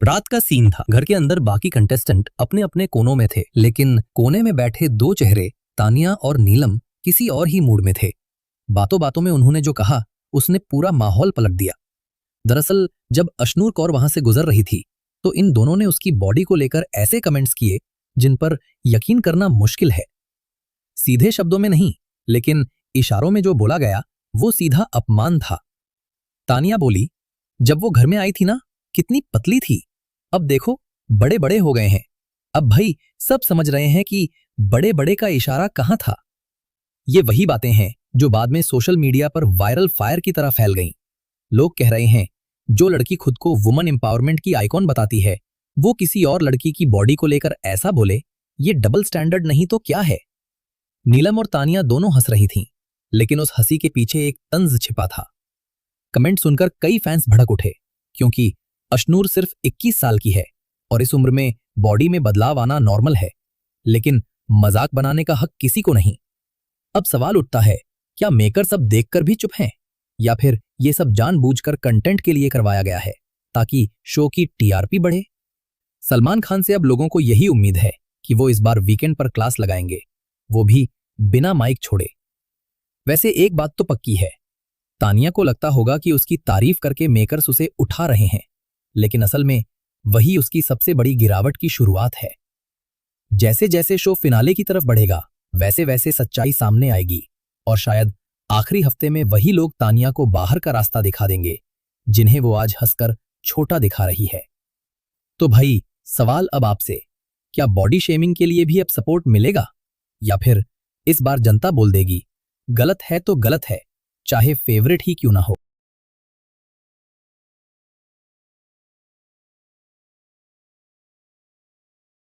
रात का सीन था। घर के अंदर बाकी कंटेस्टेंट अपने अपने कोनों में थे, लेकिन कोने में बैठे दो चेहरे, तानिया और नीलम, किसी और ही मूड में थे। बातों बातों में उन्होंने जो कहा उसने पूरा माहौल पलट दिया। दरअसल जब अशनूर कौर वहां से गुजर रही थी तो इन दोनों ने उसकी बॉडी को लेकर ऐसे कमेंट्स किए जिन पर यकीन करना मुश्किल है। सीधे शब्दों में नहीं, लेकिन इशारों में जो बोला गया वो सीधा अपमान था। तानिया बोली, जब वो घर में आई थी ना, कितनी पतली थी, अब देखो बड़े बड़े हो गए हैं। अब भाई सब समझ रहे हैं कि बड़े बड़े का इशारा कहां था। ये वही बातें हैं जो बाद में सोशल मीडिया पर वायरल फायर की तरह फैल गईं। लोग कह रहे हैं जो लड़की खुद को वुमन एम्पावरमेंट की आइकॉन बताती है वो किसी और लड़की की बॉडी को लेकर ऐसा बोले, ये डबल स्टैंडर्ड नहीं तो क्या है। नीलम और तानिया दोनों हंस रही थीं, लेकिन उस हंसी के पीछे एक तंज छिपा था। कमेंट सुनकर कई फैंस भड़क उठे, क्योंकि अशनूर सिर्फ 21 साल की है और इस उम्र में बॉडी में बदलाव आना नॉर्मल है, लेकिन मजाक बनाने का हक किसी को नहीं। अब सवाल उठता है, क्या मेकर सब देखकर भी चुप हैं, या फिर ये सब जानबूझकर कंटेंट के लिए करवाया गया है ताकि शो की टीआरपी बढ़े। सलमान खान से अब लोगों को यही उम्मीद है कि वो इस बार वीकेंड पर क्लास लगाएंगे, वो भी बिना माइक छोड़े। वैसे एक बात तो पक्की है, तानिया को लगता होगा कि उसकी तारीफ करके मेकर्स उसे उठा रहे हैं, लेकिन असल में वही उसकी सबसे बड़ी गिरावट की शुरुआत है। जैसे जैसे शो फिनाले की तरफ बढ़ेगा वैसे वैसे सच्चाई सामने आएगी और शायद आखिरी हफ्ते में वही लोग तानिया को बाहर का रास्ता दिखा देंगे जिन्हें वो आज हंसकर छोटा दिखा रही है। तो भाई सवाल अब आपसे, क्या बॉडी शेमिंग के लिए भी अब सपोर्ट मिलेगा, या फिर इस बार जनता बोल देगी गलत है तो गलत है, चाहे फेवरेट ही क्यों ना हो।